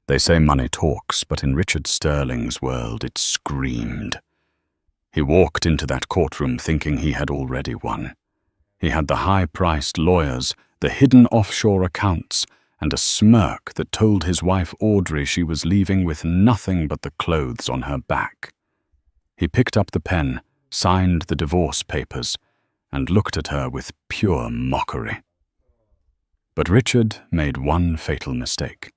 They say money talks, but in Richard Sterling's world it screamed. He walked into that courtroom thinking he had already won. He had the high-priced lawyers, the hidden offshore accounts, and a smirk that told his wife Audrey she was leaving with nothing but the clothes on her back. He picked up the pen, signed the divorce papers, and looked at her with pure mockery. But Richard made one fatal mistake.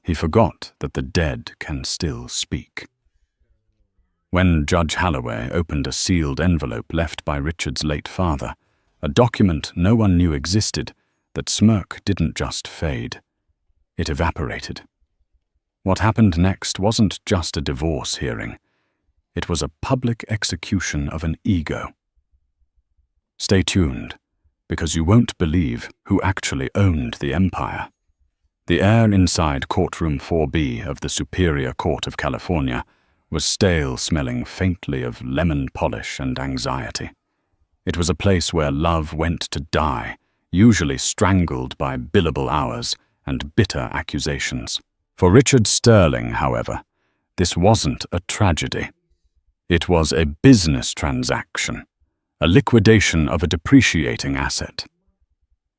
He forgot that the dead can still speak. When Judge Halloway opened a sealed envelope left by Richard's late father, a document no one knew existed, that smirk didn't just fade. It evaporated. What happened next wasn't just a divorce hearing. It was a public execution of an ego. Stay tuned, because you won't believe who actually owned the empire. The air inside courtroom 4B of the Superior Court of California was stale, smelling faintly of lemon polish and anxiety. It was a place where love went to die, usually strangled by billable hours and bitter accusations. For Richard Sterling, however, this wasn't a tragedy. It was a business transaction, a liquidation of a depreciating asset.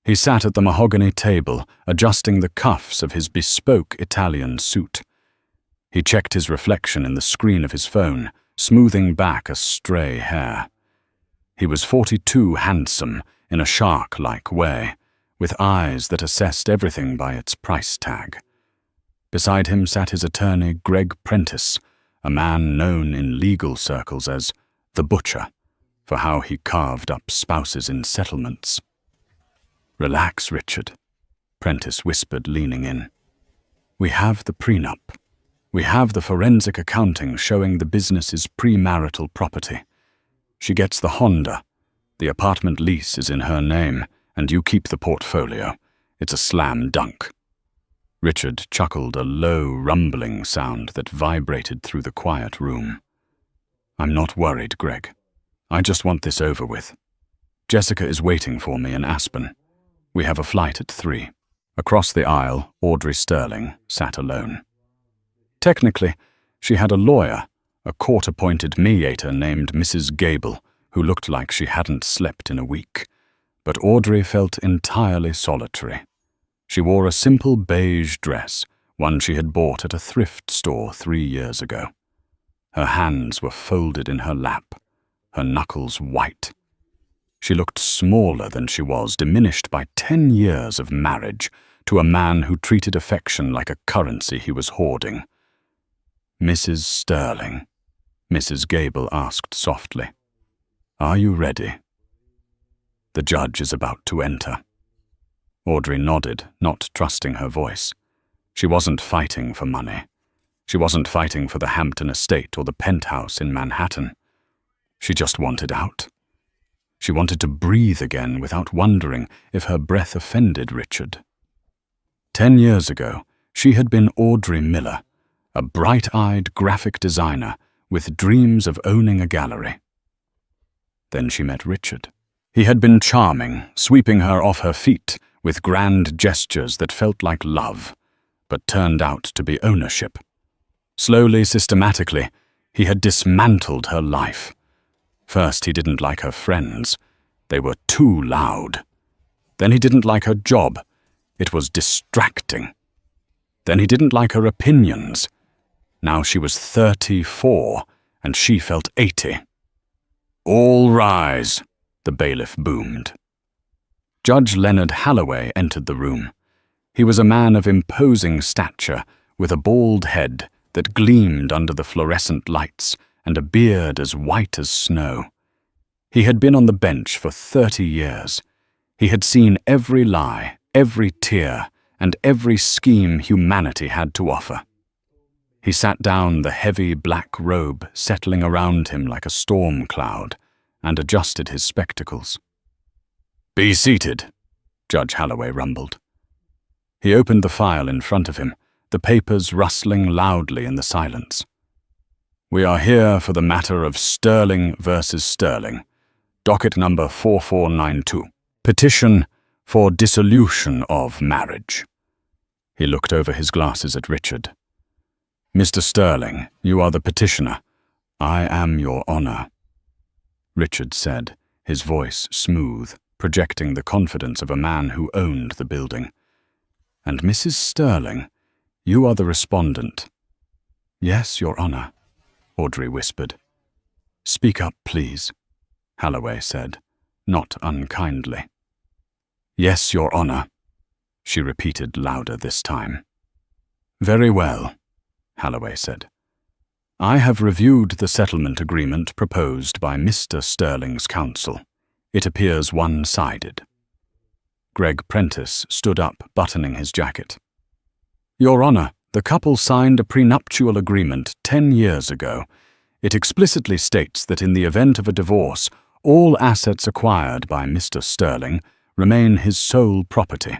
He sat at the mahogany table, adjusting the cuffs of his bespoke Italian suit. He checked his reflection in the screen of his phone, smoothing back a stray hair. He was 42, handsome, in a shark-like way, with eyes that assessed everything by its price tag. Beside him sat his attorney, Greg Prentice, a man known in legal circles as the Butcher, for how he carved up spouses in settlements. "Relax, Richard," Prentice whispered, leaning in. "We have the prenup. We have the forensic accounting showing the business's premarital property. She gets the Honda. The apartment lease is in her name, and you keep the portfolio. It's a slam dunk." Richard chuckled, a low, rumbling sound that vibrated through the quiet room. "I'm not worried, Greg. I just want this over with. Jessica is waiting for me in Aspen. We have a flight at 3. Across the aisle, Audrey Sterling sat alone. Technically, she had a lawyer, a court-appointed mediator named Mrs. Gable, who looked like she hadn't slept in a week. But Audrey felt entirely solitary. She wore a simple beige dress, one she had bought at a thrift store 3 years ago. Her hands were folded in her lap, her knuckles white. She looked smaller than she was, diminished by 10 years of marriage to a man who treated affection like a currency he was hoarding. "Mrs. Sterling," Mrs. Gable asked softly, "are you ready? The judge is about to enter." Audrey nodded, not trusting her voice. She wasn't fighting for money. She wasn't fighting for the Hampton estate or the penthouse in Manhattan. She just wanted out. She wanted to breathe again without wondering if her breath offended Richard. 10 years ago, she had been Audrey Miller, a bright-eyed graphic designer with dreams of owning a gallery. Then she met Richard. He had been charming, sweeping her off her feet with grand gestures that felt like love, but turned out to be ownership. Slowly, systematically, he had dismantled her life. First, he didn't like her friends. They were too loud. Then he didn't like her job. It was distracting. Then he didn't like her opinions. Now she was 34, and she felt 80. "All rise," the bailiff boomed. Judge Leonard Halloway entered the room. He was a man of imposing stature, with a bald head that gleamed under the fluorescent lights and a beard as white as snow. He had been on the bench for 30 years. He had seen every lie, every tear, and every scheme humanity had to offer. He sat down, the heavy black robe settling around him like a storm cloud, and adjusted his spectacles. "Be seated," Judge Halloway rumbled. He opened the file in front of him, the papers rustling loudly in the silence. "We are here for the matter of Sterling versus Sterling, docket number 4492, petition for dissolution of marriage." He looked over his glasses at Richard. "Mr. Sterling, you are the petitioner. I am your honor," Richard said, his voice smooth, projecting the confidence of a man who owned the building. "And Mrs. Sterling, you are the respondent." "Yes, Your Honor," Audrey whispered. "Speak up, please," Holloway said, not unkindly. "Yes, Your Honor," she repeated louder this time. "Very well," Holloway said. "I have reviewed the settlement agreement proposed by Mr. Sterling's counsel. It appears one-sided." Greg Prentice stood up, buttoning his jacket. "Your Honor, the couple signed a prenuptial agreement 10 years ago. It explicitly states that in the event of a divorce, all assets acquired by Mr. Sterling remain his sole property.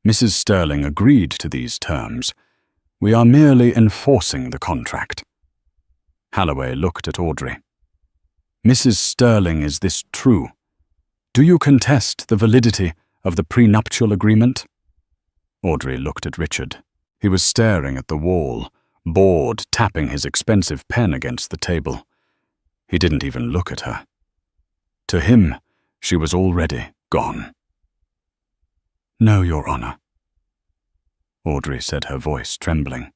Mrs. Sterling agreed to these terms. We are merely enforcing the contract." Holloway looked at Audrey. "Mrs. Sterling, is this true? Do you contest the validity of the prenuptial agreement?" Audrey looked at Richard. He was staring at the wall, bored, tapping his expensive pen against the table. He didn't even look at her. To him, she was already gone. "No, Your Honor," Audrey said, her voice trembling.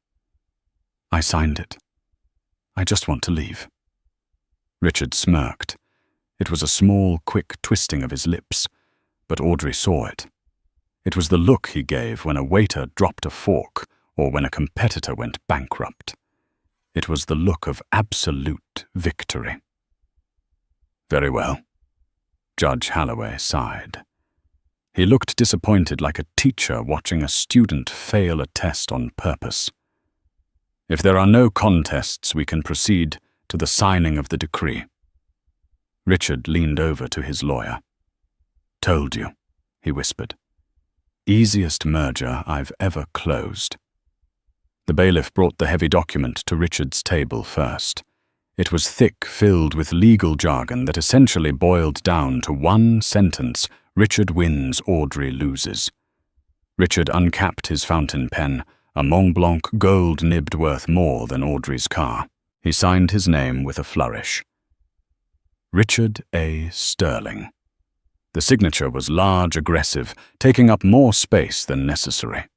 "I signed it. I just want to leave." Richard smirked. It was a small, quick twisting of his lips, but Audrey saw it. It was the look he gave when a waiter dropped a fork or when a competitor went bankrupt. It was the look of absolute victory. "Very well," Judge Holloway sighed. He looked disappointed, like a teacher watching a student fail a test on purpose. "If there are no contests, we can proceed to the signing of the decree." Richard leaned over to his lawyer. "Told you," he whispered. "Easiest merger I've ever closed." The bailiff brought the heavy document to Richard's table first. It was thick, filled with legal jargon that essentially boiled down to one sentence: Richard wins, Audrey loses. Richard uncapped his fountain pen, a Mont Blanc gold nibbed worth more than Audrey's car. He signed his name with a flourish. Richard A. Sterling. The signature was large, aggressive, taking up more space than necessary.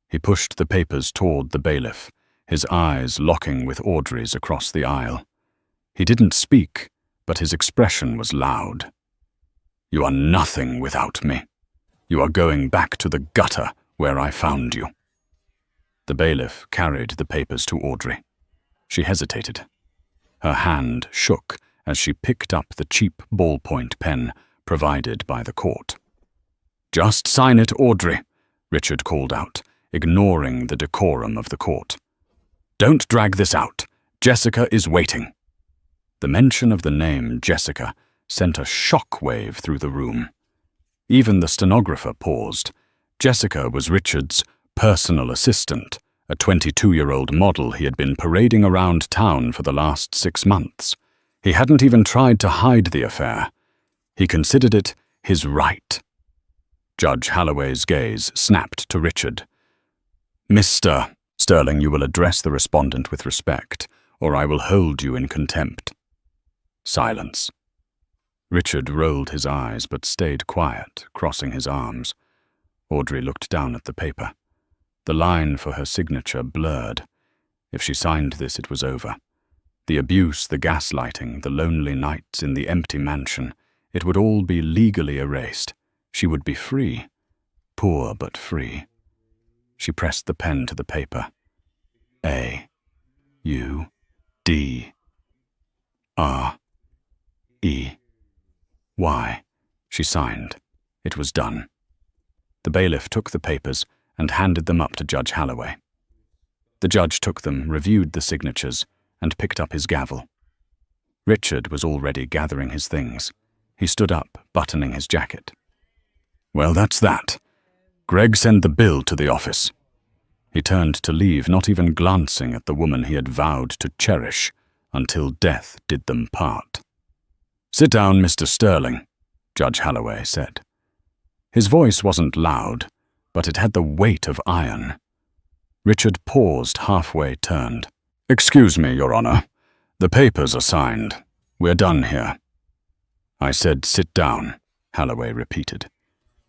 He pushed the papers toward the bailiff, his eyes locking with Audrey's across the aisle. He didn't speak, but his expression was loud. "You are nothing without me. You are going back to the gutter where I found you." The bailiff carried the papers to Audrey. She hesitated. Her hand shook as she picked up the cheap ballpoint pen provided by the court. "Just sign it, Audrey," Richard called out, ignoring the decorum of the court. "Don't drag this out. Jessica is waiting." The mention of the name Jessica sent a shockwave through the room. Even the stenographer paused. Jessica was Richard's personal assistant, a 22-year-old model he had been parading around town for the last 6 months. He hadn't even tried to hide the affair. He considered it his right. Judge Holloway's gaze snapped to Richard. "Mr. Sterling, you will address the respondent with respect, or I will hold you in contempt." Silence. Richard rolled his eyes but stayed quiet, crossing his arms. Audrey looked down at the paper. The line for her signature blurred. If she signed this, it was over. The abuse, the gaslighting, the lonely nights in the empty mansion, it would all be legally erased. She would be free. Poor but free. She pressed the pen to the paper. A. U. D. R. E. Y. She signed. It was done. The bailiff took the papers and handed them up to Judge Holloway. The judge took them, reviewed the signatures, and picked up his gavel. Richard was already gathering his things. He stood up, buttoning his jacket. "Well, that's that. Greg, send the bill to the office." He turned to leave, not even glancing at the woman he had vowed to cherish until death did them part. "Sit down, Mr. Sterling," Judge Holloway said. His voice wasn't loud, but it had the weight of iron. Richard paused, halfway turned. "Excuse me, Your Honor. The papers are signed. We're done here." "I said sit down," Holloway repeated.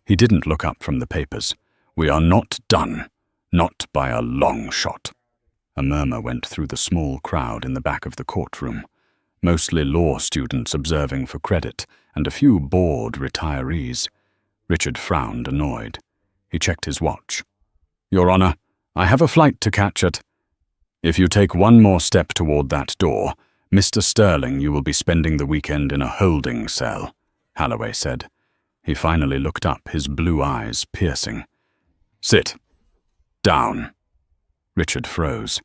He didn't look up from the papers. "We are not done. Not by a long shot." A murmur went through the small crowd in the back of the courtroom, mostly law students observing for credit and a few bored retirees. Richard frowned, annoyed. He checked his watch. "Your Honor, I have a flight to catch at—" "If you take one more step toward that door, Mr. Sterling, you will be spending the weekend in a holding cell," Holloway said. He finally looked up, his blue eyes piercing. "Sit. Down." Richard froze.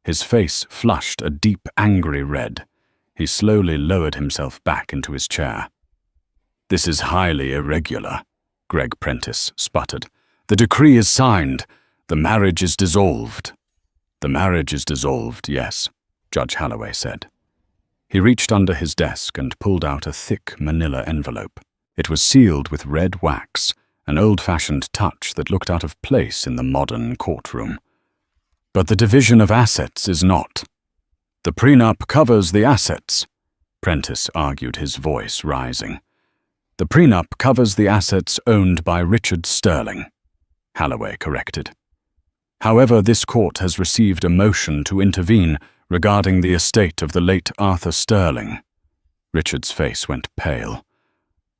His face flushed a deep, angry red. He slowly lowered himself back into his chair. "This is highly irregular," Greg Prentice sputtered. "The decree is signed. The marriage is dissolved." "The marriage is dissolved, yes," Judge Holloway said. He reached under his desk and pulled out a thick manila envelope. It was sealed with red wax, an old-fashioned touch that looked out of place in the modern courtroom. "But the division of assets is not. The prenup covers the assets," Prentice argued, his voice rising. "The prenup covers the assets owned by Richard Sterling," Holloway corrected. "However, this court has received a motion to intervene regarding the estate of the late Arthur Sterling." Richard's face went pale.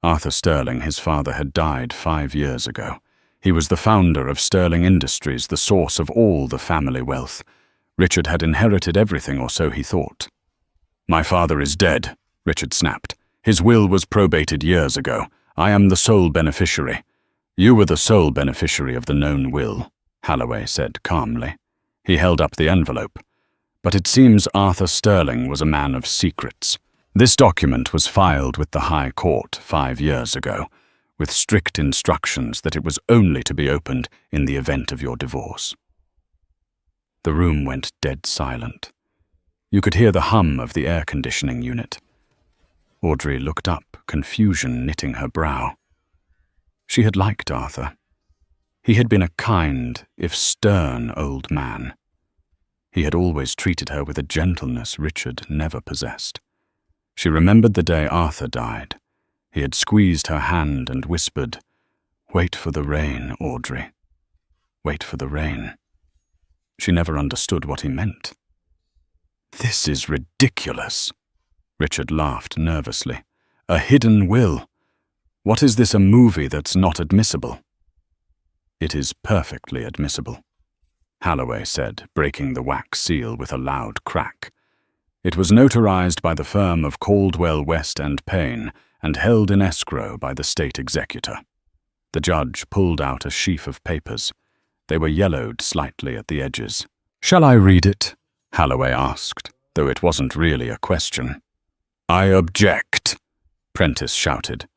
Arthur Sterling, his father, had died 5 years ago. He was the founder of Sterling Industries, the source of all the family wealth. Richard had inherited everything, or so he thought. "My father is dead," Richard snapped. "His will was probated years ago. I am the sole beneficiary." "You were the sole beneficiary of the known will," Holloway said calmly. He held up the envelope. "But it seems Arthur Sterling was a man of secrets. This document was filed with the High Court 5 years ago, with strict instructions that it was only to be opened in the event of your divorce." The room went dead silent. You could hear the hum of the air conditioning unit. Audrey looked up, confusion knitting her brow. She had liked Arthur. He had been a kind, if stern, old man. He had always treated her with a gentleness Richard never possessed. She remembered the day Arthur died. He had squeezed her hand and whispered, "Wait for the rain, Audrey. Wait for the rain." She never understood what he meant. "This is ridiculous," Richard laughed nervously. "A hidden will. What is this, a movie that's not admissible?" "It is perfectly admissible," Holloway said, breaking the wax seal with a loud crack. "It was notarized by the firm of Caldwell, West and Payne and held in escrow by the state executor." The judge pulled out a sheaf of papers. They were yellowed slightly at the edges. "Shall I read it?" Holloway asked, though it wasn't really a question. "I object," Prentice shouted.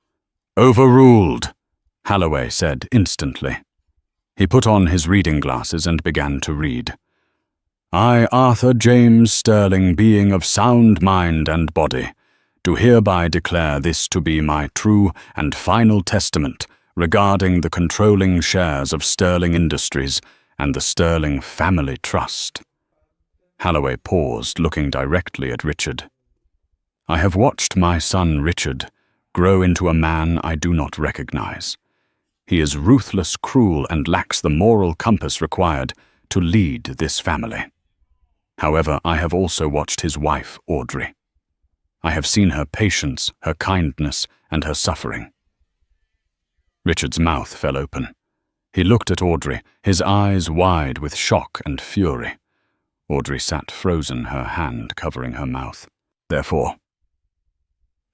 "Overruled," Holloway said instantly. He put on his reading glasses and began to read. "I, Arthur James Sterling, being of sound mind and body, do hereby declare this to be my true and final testament regarding the controlling shares of Sterling Industries and the Sterling Family Trust." Holloway paused, looking directly at Richard. "I have watched my son Richard grow into a man I do not recognize. He is ruthless, cruel, and lacks the moral compass required to lead this family. However, I have also watched his wife, Audrey. I have seen her patience, her kindness, and her suffering." Richard's mouth fell open. He looked at Audrey, his eyes wide with shock and fury. Audrey sat frozen, her hand covering her mouth. "Therefore,"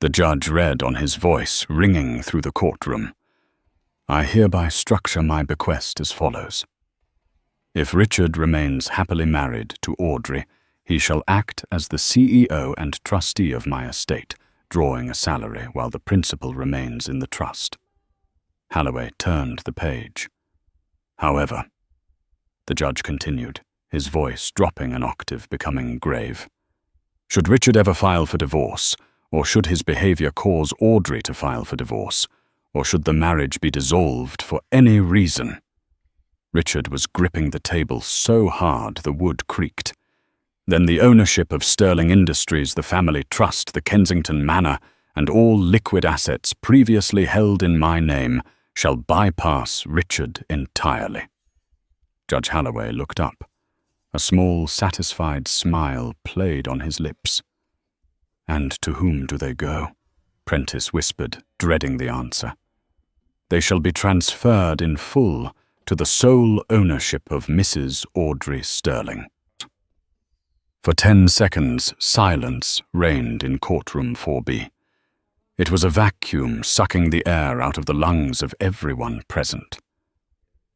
the judge read on, his voice ringing through the courtroom, "I hereby structure my bequest as follows. If Richard remains happily married to Audrey, he shall act as the CEO and trustee of my estate, drawing a salary while the principal remains in the trust." Holloway turned the page. "However," the judge continued, his voice dropping an octave, becoming grave, "should Richard ever file for divorce, or should his behavior cause Audrey to file for divorce, or should the marriage be dissolved for any reason, Richard was gripping the table so hard the wood creaked. "Then the ownership of Sterling Industries, the family trust, the Kensington Manor, and all liquid assets previously held in my name shall bypass Richard entirely." Judge Halloway looked up. A small, satisfied smile played on his lips. "And to whom do they go?" Prentice whispered, dreading the answer. "They shall be transferred in full to the sole ownership of Mrs. Audrey Sterling." For 10 seconds, silence reigned in courtroom 4B. It was a vacuum sucking the air out of the lungs of everyone present.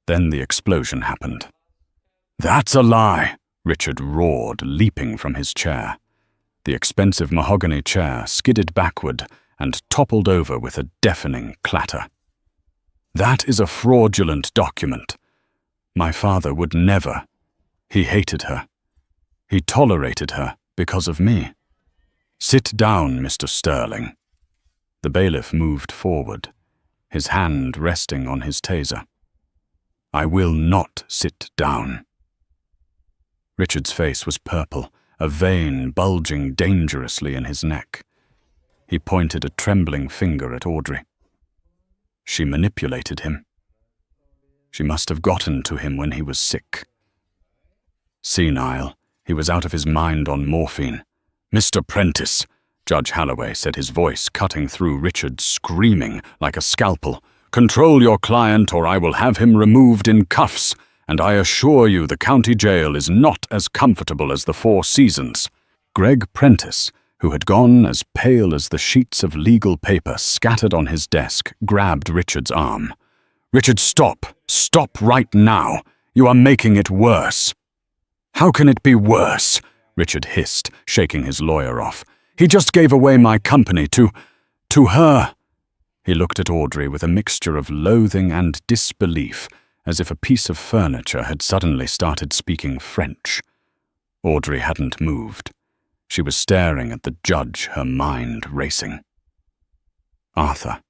Then the explosion happened. "That's a lie!" Richard roared, leaping from his chair. The expensive mahogany chair skidded backward and toppled over with a deafening clatter. "That is a fraudulent document. My father would never. He hated her. He tolerated her because of me. Sit down, Mr. Sterling." The bailiff moved forward, his hand resting on his taser. "I will not sit down." Richard's face was purple, a vein bulging dangerously in his neck. He pointed a trembling finger at Audrey. She manipulated him. She must have gotten to him when he was sick. Senile, he was out of his mind on morphine. "Mr. Prentice," Judge Halloway said, his voice cutting through Richard, screaming like a scalpel, "control your client or I will have him removed in cuffs, and I assure you the county jail is not as comfortable as the Four Seasons." Greg Prentice, who had gone as pale as the sheets of legal paper scattered on his desk, grabbed Richard's arm. "Richard, stop! Stop right now! You are making it worse." "How can it be worse?" Richard hissed, shaking his lawyer off. "He just gave away my company to her." He looked at Audrey with a mixture of loathing and disbelief, as if a piece of furniture had suddenly started speaking French. Audrey hadn't moved. She was staring at the judge, her mind racing. Arthur.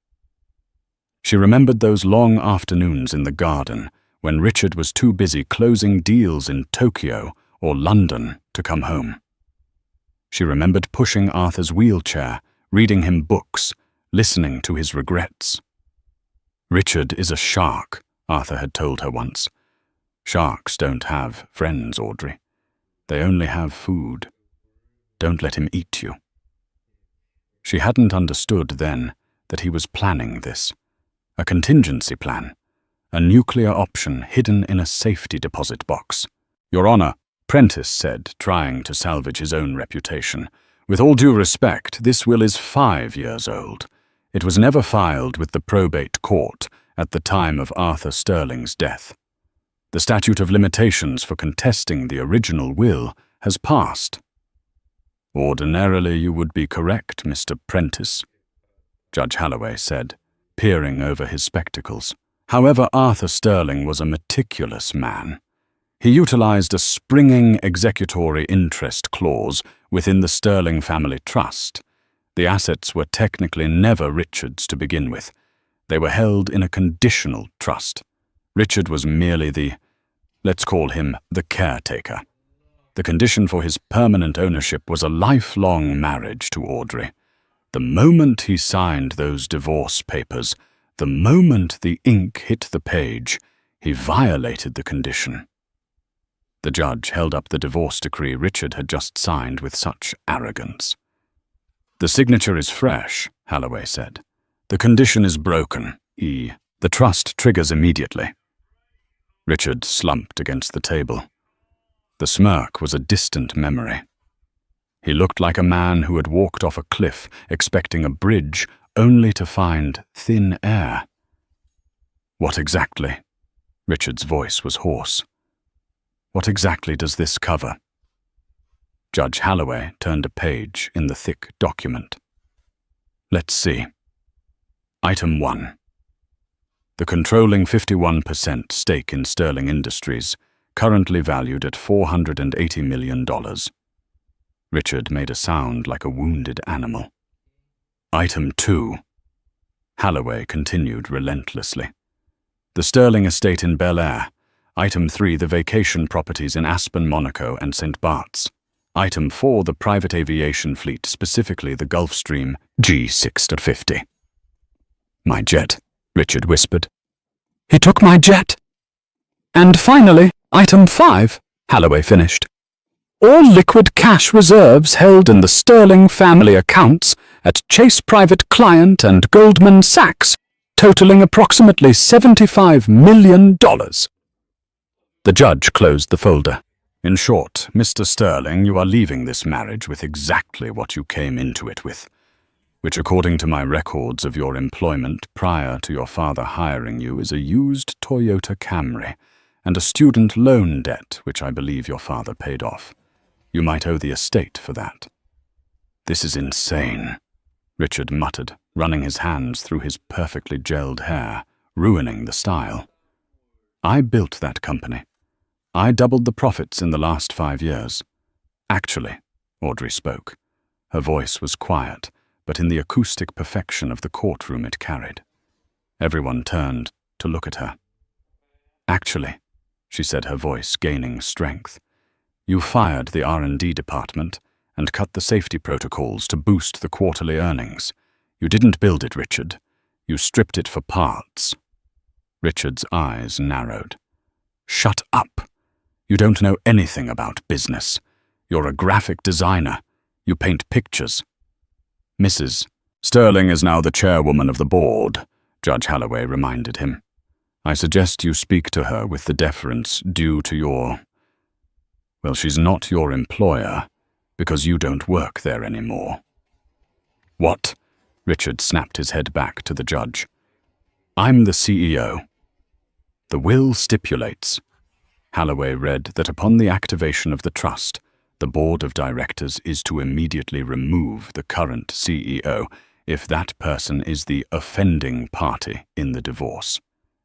She remembered those long afternoons in the garden when Richard was too busy closing deals in Tokyo or London to come home. She remembered pushing Arthur's wheelchair, reading him books, listening to his regrets. "Richard is a shark," Arthur had told her once. "Sharks don't have friends, Audrey. They only have food. Don't let him eat you." She hadn't understood then that he was planning this. A contingency plan. A nuclear option hidden in a safety deposit box. "Your Honor," Prentice said, trying to salvage his own reputation, "with all due respect, this will is 5 years old. It was never filed with the probate court at the time of Arthur Sterling's death. The statute of limitations for contesting the original will has passed." "Ordinarily you would be correct, Mr. Prentice," Judge Halloway said, peering over his spectacles. "However, Arthur Sterling was a meticulous man. He utilized a springing executory interest clause within the Sterling family trust. The assets were technically never Richard's to begin with. They were held in a conditional trust. Richard was merely let's call him the caretaker. The condition for his permanent ownership was a lifelong marriage to Audrey. The moment he signed those divorce papers, the moment the ink hit the page, he violated the condition." The judge held up the divorce decree Richard had just signed with such arrogance. "The signature is fresh," Halloway said. "The condition is broken. The trust triggers immediately." Richard slumped against the table. The smirk was a distant memory. He looked like a man who had walked off a cliff expecting a bridge only to find thin air. "What exactly?" Richard's voice was hoarse. "What exactly does this cover?" Judge Halloway turned a page in the thick document. "Let's see. Item 1. The controlling 51% stake in Sterling Industries, currently valued at $480 million. Richard made a sound like a wounded animal. "Item 2. Halloway continued relentlessly. The Sterling estate in Bel Air, Item 3, the vacation properties in Aspen, Monaco, and St. Bart's. Item 4, the private aviation fleet, specifically the Gulfstream G650. My jet, Richard whispered. He took my jet. And finally, item 5, Halloway finished. All liquid cash reserves held in the Sterling family accounts at Chase Private Client and Goldman Sachs, totaling approximately $75 million. The judge closed the folder. In short, Mr. Sterling, you are leaving this marriage with exactly what you came into it with, which according to my records of your employment prior to your father hiring you is a used Toyota Camry and a student loan debt which I believe your father paid off. You might owe the estate for that. This is insane, Richard muttered, running his hands through his perfectly gelled hair, ruining the style. I built that company. I doubled the profits in the last 5 years. Actually, Audrey spoke. Her voice was quiet, but in the acoustic perfection of the courtroom it carried. Everyone turned to look at her. Actually, she said, her voice gaining strength, you fired the R&D department and cut the safety protocols to boost the quarterly earnings. You didn't build it, Richard. You stripped it for parts. Richard's eyes narrowed. Shut up. You don't know anything about business. You're a graphic designer. You paint pictures. Mrs. Sterling is now the chairwoman of the board, Judge Halloway reminded him. I suggest you speak to her with the deference due to your... Well, she's not your employer, because you don't work there anymore. What? Richard snapped his head back to the judge. I'm the CEO. The will stipulates, Halloway read, that upon the activation of the trust, the board of directors is to immediately remove the current CEO if that person is the offending party in the divorce.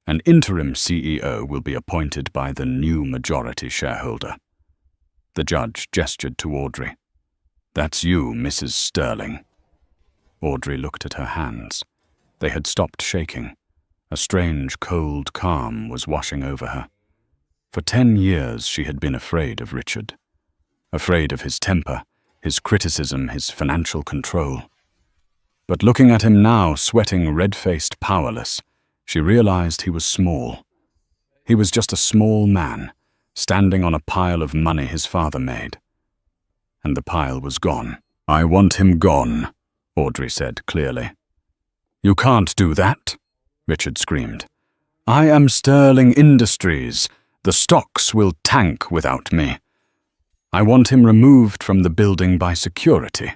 An interim CEO will be appointed by the new majority shareholder. The judge gestured to Audrey. That's you, Mrs. Sterling. Audrey looked at her hands. They had stopped shaking. A strange, cold calm was washing over her. For 10 years she had been afraid of Richard. Afraid of his temper, his criticism, his financial control. But looking at him now, sweating, red-faced, powerless, she realized he was small. He was just a small man, standing on a pile of money his father made. And the pile was gone. I want him gone, Audrey said clearly. You can't do that, Richard screamed. I am Sterling Industries. The stocks will tank without me. I want him removed from the building by security,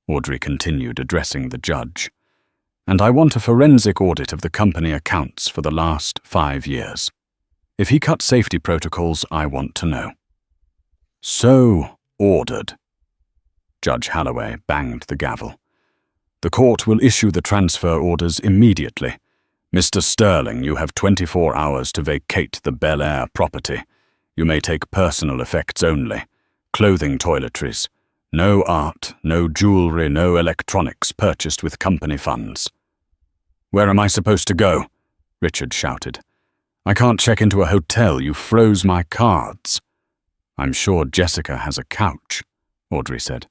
Audrey continued, addressing the judge. And I want a forensic audit of the company accounts for the last 5 years. If he cut safety protocols, I want to know. So ordered. Judge Halloway banged the gavel. The court will issue the transfer orders immediately. Mr. Sterling, you have 24 hours to vacate the Bel Air property. You may take personal effects only. Clothing toiletries. No art, no jewelry, no electronics purchased with company funds. Where am I supposed to go? Richard shouted. I can't check into a hotel. You froze my cards. I'm sure Jessica has a couch, Audrey said.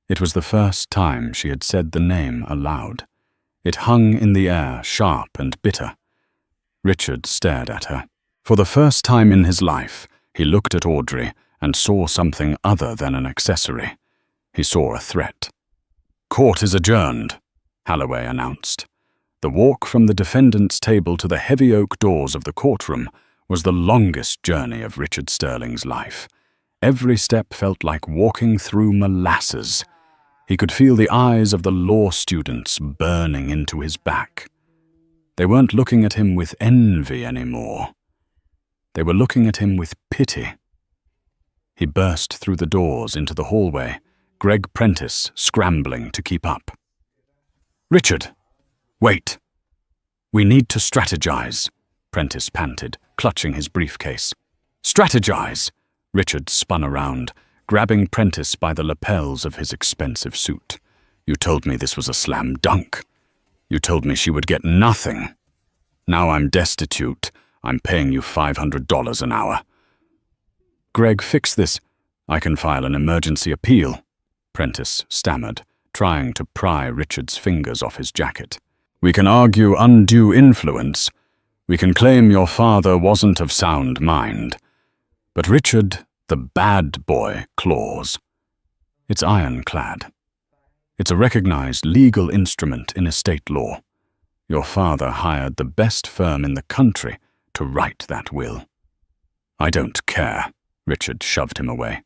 It was the first time she had said the name aloud. It hung in the air, sharp and bitter. Richard stared at her. For the first time in his life, he looked at Audrey and saw something other than an accessory. He saw a threat. Court is adjourned, Halloway announced. The walk from the defendant's table to the heavy oak doors of the courtroom was the longest journey of Richard Sterling's life. Every step felt like walking through molasses. He could feel the eyes of the law students burning into his back. They weren't looking at him with envy anymore. They were looking at him with pity. He burst through the doors into the hallway, Greg Prentice scrambling to keep up. Richard! Wait. We need to strategize, Prentice panted, clutching his briefcase. Strategize! Richard spun around, grabbing Prentice by the lapels of his expensive suit. You told me this was a slam dunk. You told me she would get nothing. Now I'm destitute. I'm paying you $500 an hour." "Greg, fix this. I can file an emergency appeal," Prentice stammered, trying to pry Richard's fingers off his jacket. "We can argue undue influence. We can claim your father wasn't of sound mind. But Richard, the bad boy clause, it's ironclad. It's a recognized legal instrument in estate law. Your father hired the best firm in the country to write that will." "I don't care," Richard shoved him away.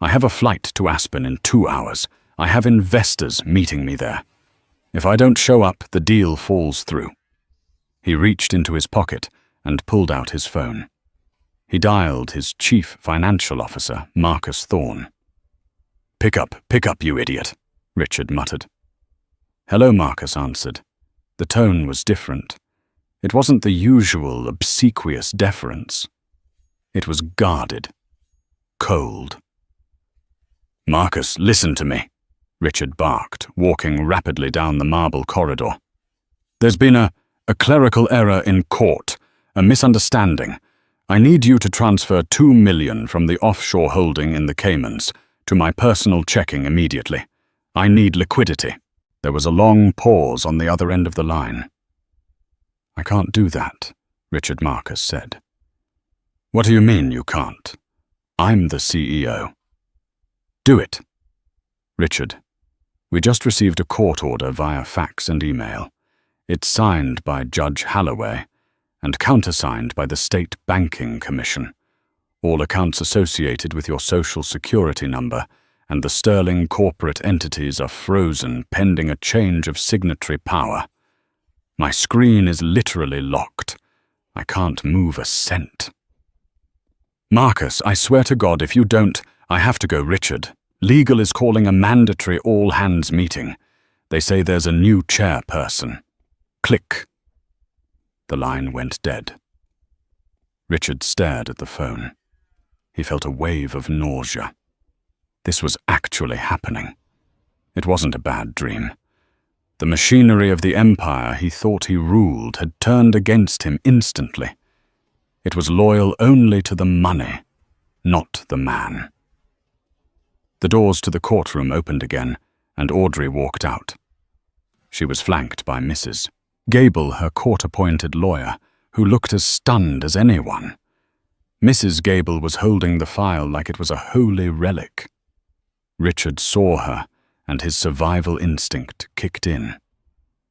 "I have a flight to Aspen in 2 hours. I have investors meeting me there. If I don't show up, the deal falls through." He reached into his pocket and pulled out his phone. He dialed his chief financial officer, Marcus Thorne. Pick up, you idiot," Richard muttered. "Hello," Marcus answered. The tone was different. It wasn't the usual obsequious deference. It was guarded, cold. "Marcus, listen to me," Richard barked, walking rapidly down the marble corridor. "There's been a clerical error in court, a misunderstanding. I need you to transfer $2 million from the offshore holding in the Caymans to my personal checking immediately. I need liquidity." There was a long pause on the other end of the line. "I can't do that," Richard Marcus said. "What do you mean you can't? I'm the CEO." "Do it." "Richard, we just received a court order via fax and email. It's signed by Judge Halloway and countersigned by the State Banking Commission. All accounts associated with your Social Security number and the sterling corporate entities are frozen pending a change of signatory power. My screen is literally locked. I can't move a cent." "Marcus, I swear to God, if you don't, I have to go." "Richard, legal is calling a mandatory all-hands meeting. They say there's a new chairperson." Click. The line went dead. Richard stared at the phone. He felt a wave of nausea. This was actually happening. It wasn't a bad dream. The machinery of the empire he thought he ruled had turned against him instantly. It was loyal only to the money, not the man. The doors to the courtroom opened again, and Audrey walked out. She was flanked by Mrs. Gable, her court-appointed lawyer, who looked as stunned as anyone. Mrs. Gable was holding the file like it was a holy relic. Richard saw her, and his survival instinct kicked in.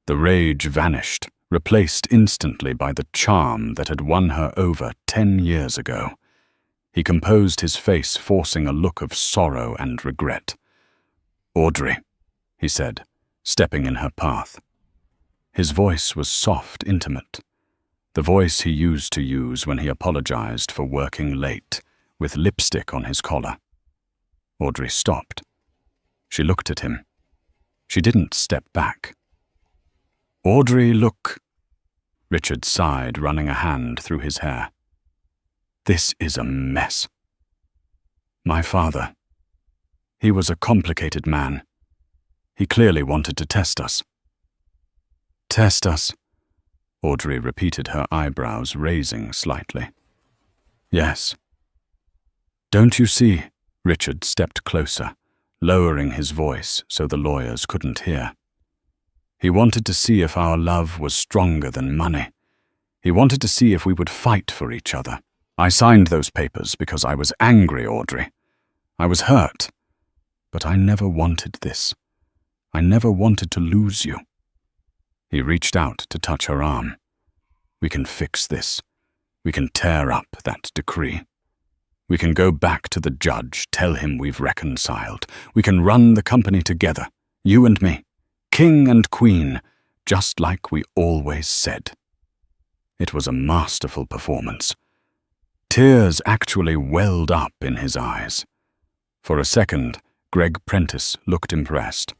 The rage vanished, replaced instantly by the charm that had won her over 10 years ago. He composed his face, forcing a look of sorrow and regret. "Audrey," he said, stepping in her path. His voice was soft, intimate, the voice he used to use when he apologized for working late, with lipstick on his collar. Audrey stopped. She looked at him. She didn't step back. "Audrey, look." Richard sighed, running a hand through his hair. "This is a mess. My father. He was a complicated man. He clearly wanted to test us." "Test us?" Audrey repeated, her eyebrows raising slightly. "Yes." "Don't you see?" Richard stepped closer, lowering his voice so the lawyers couldn't hear. "He wanted to see if our love was stronger than money. He wanted to see if we would fight for each other. I signed those papers because I was angry, Audrey. I was hurt. But I never wanted this. I never wanted to lose you." He reached out to touch her arm. "We can fix this. We can tear up that decree. We can go back to the judge, tell him we've reconciled. We can run the company together, you and me, king and queen, just like we always said." It was a masterful performance. Tears actually welled up in his eyes. For a second, Greg Prentice looked impressed.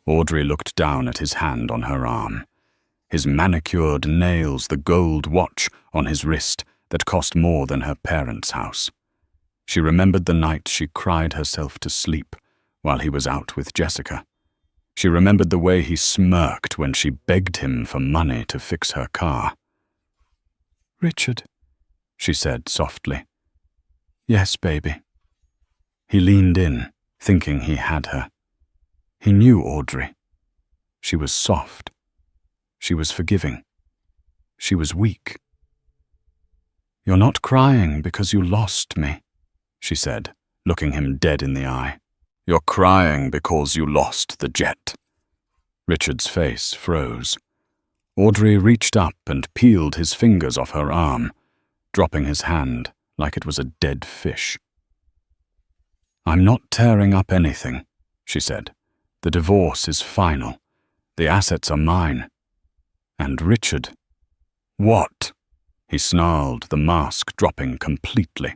Audrey looked down at his hand on her arm, his manicured nails, the gold watch on his wrist that cost more than her parents' house. She remembered the night she cried herself to sleep while he was out with Jessica. She remembered the way he smirked when she begged him for money to fix her car. "Richard," she said softly. Yes, baby. He leaned in, thinking he had her. He knew Audrey. She was soft. She was forgiving. She was weak. You're not crying because you lost me, she said, looking him dead in the eye. You're crying because you lost the jet. Richard's face froze. Audrey reached up and peeled his fingers off her arm, dropping his hand like it was a dead fish. I'm not tearing up anything, she said. The divorce is final. The assets are mine. And Richard. What? He snarled, the mask dropping completely.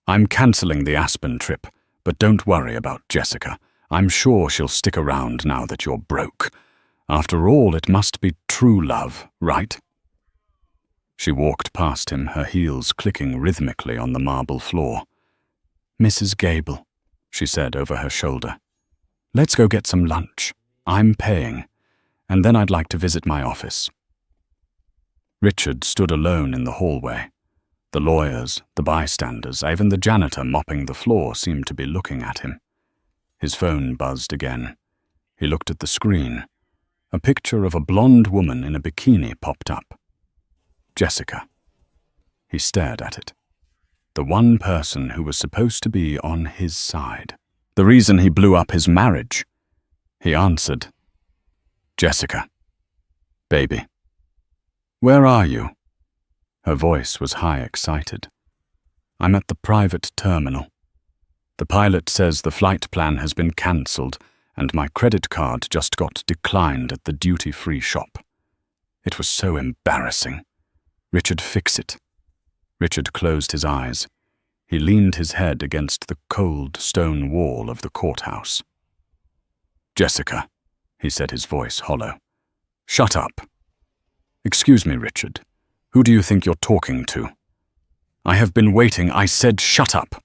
I'm cancelling the Aspen trip, but don't worry about Jessica. I'm sure she'll stick around now that you're broke. After all, it must be true love, right? She walked past him, her heels clicking rhythmically on the marble floor. Mrs. Gable, she said over her shoulder. Let's go get some lunch. I'm paying. And then I'd like to visit my office. Richard stood alone in the hallway. The lawyers, the bystanders, even the janitor mopping the floor seemed to be looking at him. His phone buzzed again. He looked at the screen. A picture of a blonde woman in a bikini popped up. Jessica. He stared at it. The one person who was supposed to be on his side. The reason he blew up his marriage. He answered. Jessica. Baby. Where are you? Her voice was high excited. I'm at the private terminal. The pilot says the flight plan has been cancelled and my credit card just got declined at the duty-free shop. It was so embarrassing. Richard, fix it. Richard closed his eyes. He leaned his head against the cold stone wall of the courthouse. Jessica, he said, his voice hollow. Shut up. Excuse me, Richard. Who do you think you're talking to? I have been waiting. I said shut up.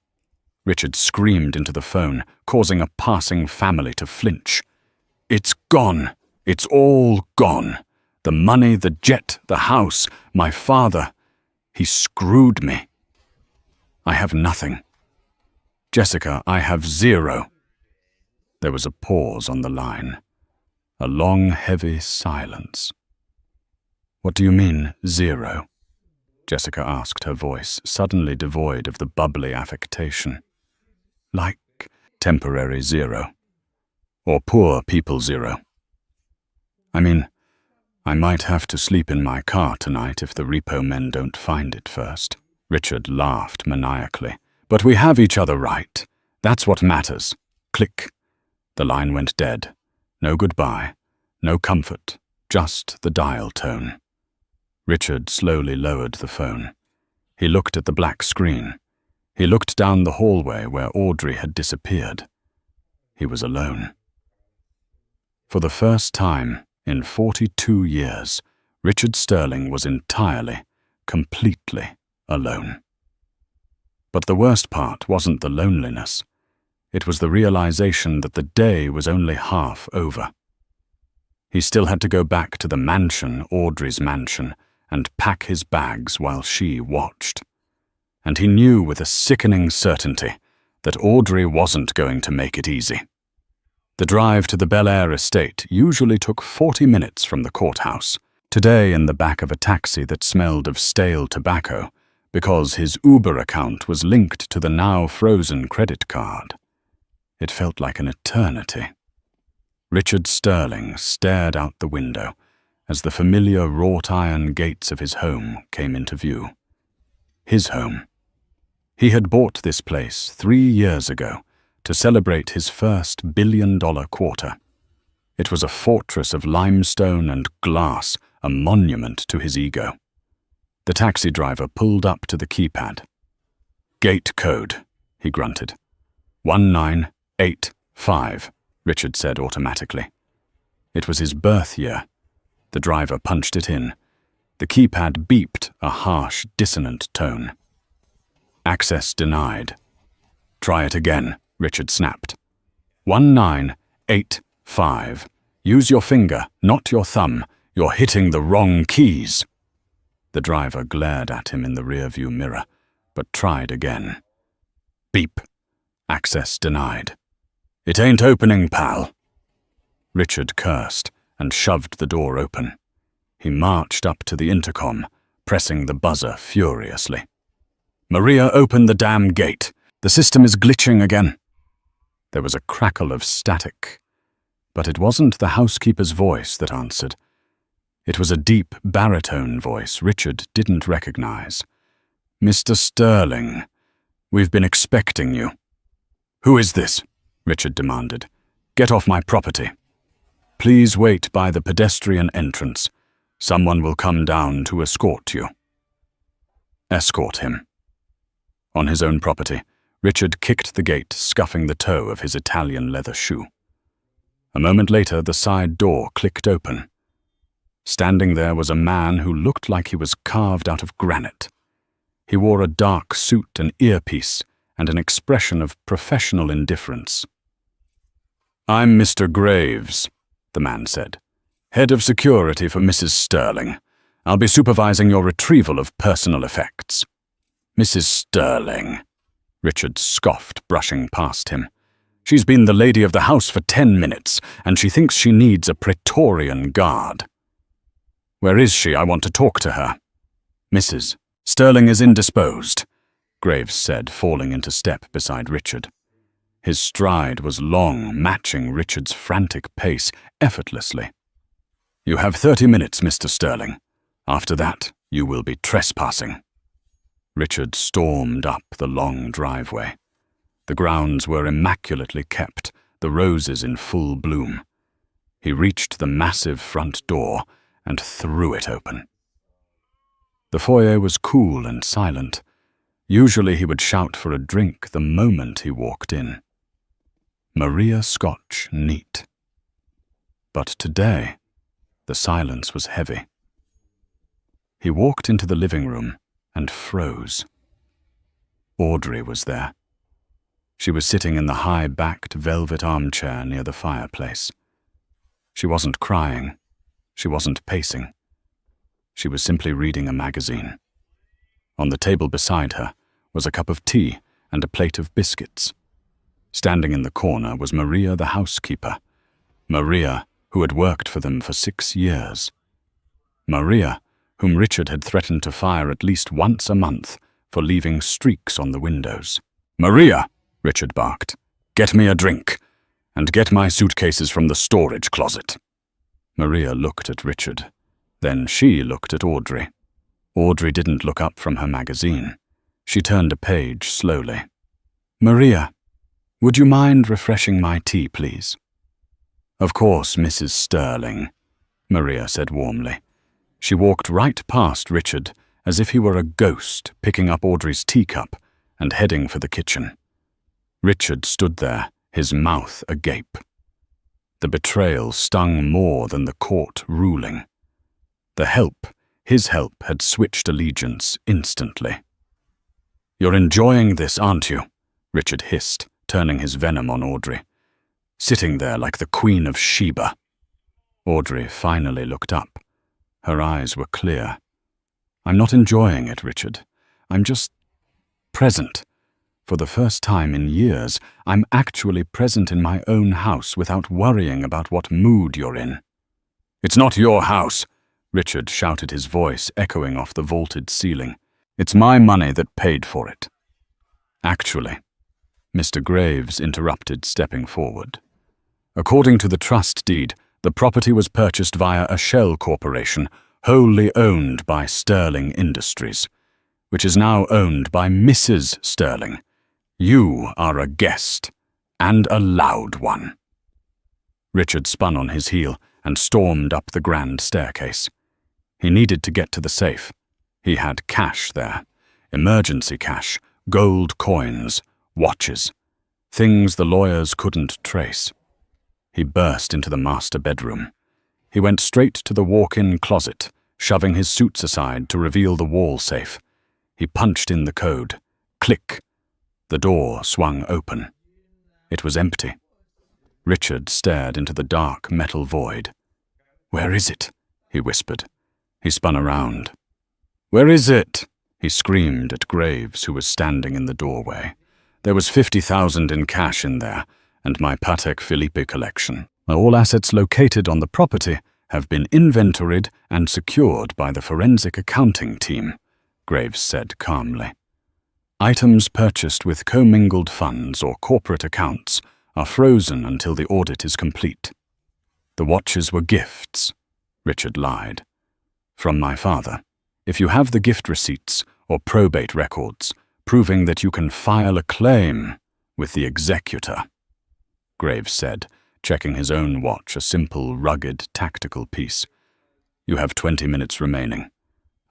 Richard screamed into the phone, causing a passing family to flinch. It's gone. It's all gone. The money, the jet, the house, my father. He screwed me. I have nothing. Jessica, I have zero. There was a pause on the line. A long, heavy silence. What do you mean, zero? Jessica asked, her voice suddenly devoid of the bubbly affectation. Like temporary zero. Or poor people zero. I mean, I might have to sleep in my car tonight if the repo men don't find it first. Richard laughed maniacally. But we have each other, right? That's what matters. Click. The line went dead. No goodbye. No comfort. Just the dial tone. Richard slowly lowered the phone. He looked at the black screen. He looked down the hallway where Audrey had disappeared. He was alone. For the first time in 42 years, Richard Sterling was entirely, completely alone. But the worst part wasn't the loneliness. It was the realization that the day was only half over. He still had to go back to the mansion, Audrey's mansion, and pack his bags while she watched. And he knew with a sickening certainty that Audrey wasn't going to make it easy. The drive to the Bel Air estate usually took 40 minutes from the courthouse, today in the back of a taxi that smelled of stale tobacco, because his Uber account was linked to the now frozen credit card. It felt like an eternity. Richard Sterling stared out the window as the familiar wrought-iron gates of his home came into view. His home. He had bought this place 3 years ago to celebrate his first billion-dollar quarter. It was a fortress of limestone and glass, a monument to his ego. The taxi driver pulled up to the keypad. Gate code, he grunted. 1985, Richard said automatically. It was his birth year. The driver punched it in. The keypad beeped a harsh, dissonant tone. Access denied. Try it again, Richard snapped. 1985. Use your finger, not your thumb. You're hitting the wrong keys. The driver glared at him in the rearview mirror, but tried again. Beep. Access denied. It ain't opening, pal. Richard cursed and shoved the door open. He marched up to the intercom, pressing the buzzer furiously. Maria, open the damn gate. The system is glitching again. There was a crackle of static, but it wasn't the housekeeper's voice that answered. It was a deep baritone voice Richard didn't recognize. Mr. Sterling, we've been expecting you. Who is this? Richard demanded. Get off my property. Please wait by the pedestrian entrance. Someone will come down to escort you. Escort him. On his own property, Richard kicked the gate, scuffing the toe of his Italian leather shoe. A moment later, the side door clicked open. Standing there was a man who looked like he was carved out of granite. He wore a dark suit and earpiece and an expression of professional indifference. I'm Mr. Graves, the man said, head of security for Mrs. Sterling. I'll be supervising your retrieval of personal effects. Mrs. Sterling, Richard scoffed, brushing past him. She's been the lady of the house for 10 minutes, and she thinks she needs a Praetorian guard. Where is she? I want to talk to her. Mrs. Sterling is indisposed, Graves said, falling into step beside Richard. His stride was long, matching Richard's frantic pace effortlessly. You have 30 minutes, Mr. Sterling. After that, you will be trespassing. Richard stormed up the long driveway. The grounds were immaculately kept, the roses in full bloom. He reached the massive front door and threw it open. The foyer was cool and silent. Usually he would shout for a drink the moment he walked in. Maria Scotch neat. But today, the silence was heavy. He walked into the living room and froze. Audrey was there. She was sitting in the high-backed velvet armchair near the fireplace. She wasn't crying. She wasn't pacing. She was simply reading a magazine. On the table beside her was a cup of tea and a plate of biscuits. Standing in the corner was Maria the housekeeper. Maria, who had worked for them for 6 years. Maria, whom Richard had threatened to fire at least once a month for leaving streaks on the windows. Maria, Richard barked, get me a drink, and get my suitcases from the storage closet. Maria looked at Richard. Then she looked at Audrey. Audrey didn't look up from her magazine. She turned a page slowly. Maria, would you mind refreshing my tea, please? Of course, Mrs. Sterling, Maria said warmly. She walked right past Richard as if he were a ghost picking up Audrey's teacup and heading for the kitchen. Richard stood there, his mouth agape. The betrayal stung more than the court ruling. His help had switched allegiance instantly. You're enjoying this, aren't you? Richard hissed, turning his venom on Audrey. Sitting there like the Queen of Sheba. Audrey finally looked up. Her eyes were clear. I'm not enjoying it, Richard. I'm just present. For the first time in years, I'm actually present in my own house without worrying about what mood you're in. It's not your house, Richard shouted, his voice echoing off the vaulted ceiling. It's my money that paid for it. Actually, Mr. Graves interrupted, stepping forward. According to the trust deed, the property was purchased via a shell corporation wholly owned by Sterling Industries, which is now owned by Mrs. Sterling. You are a guest, and a loud one. Richard spun on his heel and stormed up the grand staircase. He needed to get to the safe. He had cash there, emergency cash, gold coins, watches, things the lawyers couldn't trace. He burst into the master bedroom. He went straight to the walk-in closet, shoving his suits aside to reveal the wall safe. He punched in the code. Click. The door swung open. It was empty. Richard stared into the dark metal void. Where is it? He whispered. He spun around. "Where is it?" he screamed at Graves, who was standing in the doorway. "There was 50,000 in cash in there, and my Patek Philippe collection. All assets located on the property have been inventoried and secured by the forensic accounting team," Graves said calmly. "Items purchased with commingled funds or corporate accounts are frozen until the audit is complete." "The watches were gifts," Richard lied. "From my father. If you have the gift receipts or probate records proving that you can file a claim with the executor," Graves said, checking his own watch, a simple, rugged, tactical piece. "You have 20 minutes remaining.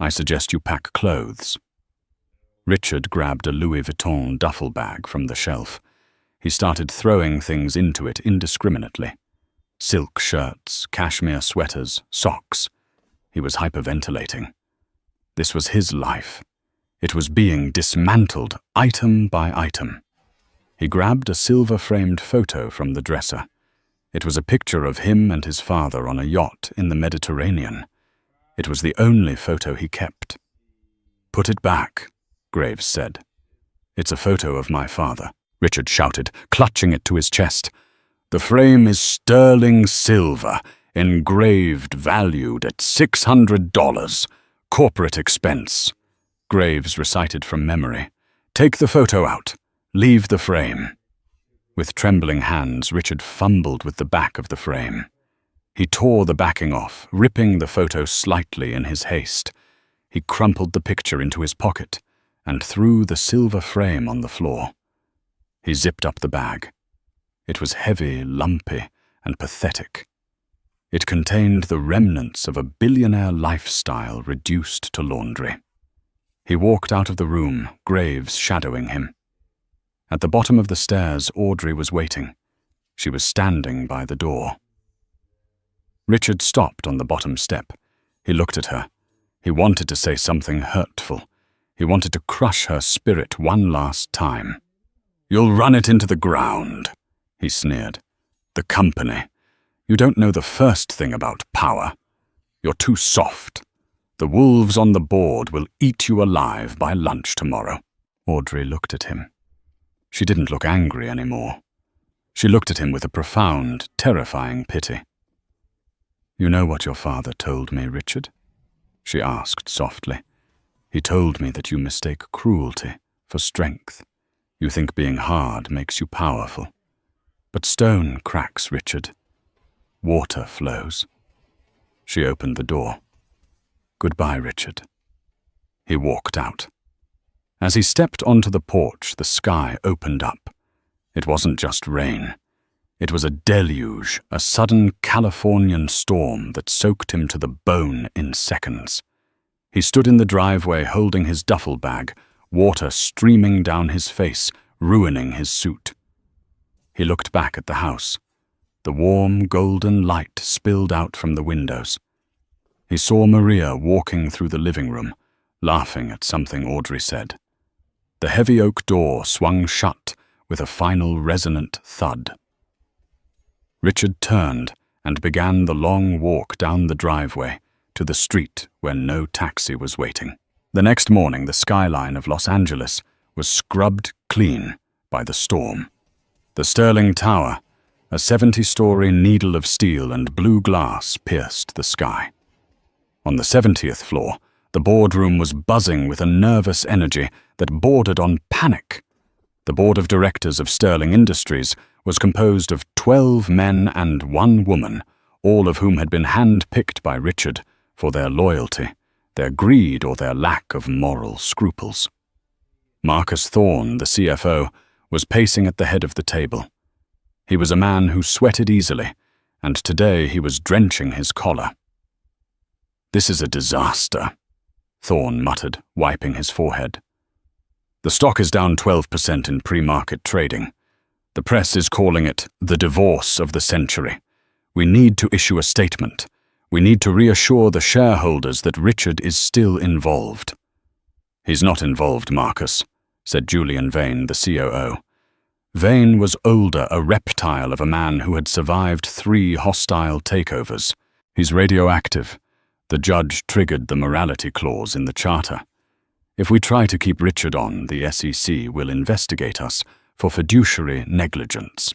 I suggest you pack clothes." Richard grabbed a Louis Vuitton duffel bag from the shelf. He started throwing things into it indiscriminately. Silk shirts, cashmere sweaters, socks. He was hyperventilating. This was his life. It was being dismantled item by item. He grabbed a silver-framed photo from the dresser. It was a picture of him and his father on a yacht in the Mediterranean. It was the only photo he kept. "Put it back," Graves said. "It's a photo of my father," Richard shouted, clutching it to his chest. "The frame is sterling silver, engraved, valued at $600. Corporate expense." Graves recited from memory. "Take the photo out. Leave the frame." With trembling hands, Richard fumbled with the back of the frame. He tore the backing off, ripping the photo slightly in his haste. He crumpled the picture into his pocket and threw the silver frame on the floor. He zipped up the bag. It was heavy, lumpy, and pathetic. It contained the remnants of a billionaire lifestyle reduced to laundry. He walked out of the room, Graves shadowing him. At the bottom of the stairs, Audrey was waiting. She was standing by the door. Richard stopped on the bottom step. He looked at her. He wanted to say something hurtful. He wanted to crush her spirit one last time. "You'll run it into the ground," he sneered. "The company. You don't know the first thing about power. You're too soft. The wolves on the board will eat you alive by lunch tomorrow." Audrey looked at him. She didn't look angry anymore. She looked at him with a profound, terrifying pity. "You know what your father told me, Richard?" she asked softly. "He told me that you mistake cruelty for strength. You think being hard makes you powerful. But stone cracks, Richard. Water flows." She opened the door. "Goodbye, Richard." He walked out. As he stepped onto the porch, the sky opened up. It wasn't just rain. It was a deluge, a sudden Californian storm that soaked him to the bone in seconds. He stood in the driveway holding his duffel bag, water streaming down his face, ruining his suit. He looked back at the house. The warm, golden light spilled out from the windows. He saw Maria walking through the living room, laughing at something Audrey said. The heavy oak door swung shut with a final resonant thud. Richard turned and began the long walk down the driveway to the street where no taxi was waiting. The next morning, the skyline of Los Angeles was scrubbed clean by the storm. The Sterling Tower, a 70-story needle of steel and blue glass, pierced the sky. On the 70th floor, the boardroom was buzzing with a nervous energy that bordered on panic. The board of directors of Sterling Industries was composed of 12 men and 1 woman, all of whom had been hand-picked by Richard for their loyalty, their greed, or their lack of moral scruples. Marcus Thorne, the CFO, was pacing at the head of the table. He was a man who sweated easily, and today he was drenching his collar. "This is a disaster," Thorne muttered, wiping his forehead. "The stock is down 12% in pre-market trading. The press is calling it the divorce of the century. We need to issue a statement. We need to reassure the shareholders that Richard is still involved." "He's not involved, Marcus," said Julian Vane, the COO. Vane was older, a reptile of a man who had survived 3 hostile takeovers. "He's radioactive. The judge triggered the morality clause in the charter. If we try to keep Richard on, the SEC will investigate us for fiduciary negligence.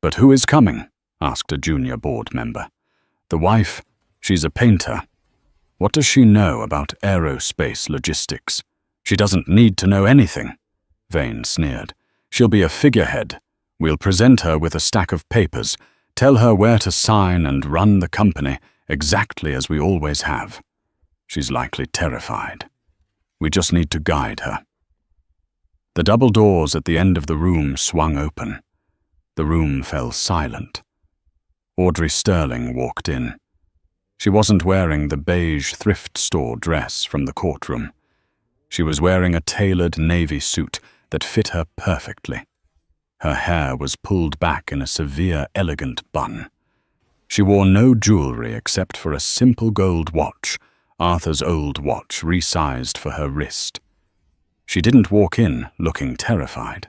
"But who is coming?" asked a junior board member. "The wife? She's a painter. What does she know about aerospace logistics? She doesn't need to know anything," Vane sneered. "She'll be a figurehead. We'll present her with a stack of papers, tell her where to sign and run the company exactly as we always have. She's likely terrified. We just need to guide her." The double doors at the end of the room swung open. The room fell silent. Audrey Sterling walked in. She wasn't wearing the beige thrift store dress from the courtroom. She was wearing a tailored navy suit that fit her perfectly. Her hair was pulled back in a severe, elegant bun. She wore no jewelry except for a simple gold watch, Arthur's old watch resized for her wrist. She didn't walk in looking terrified.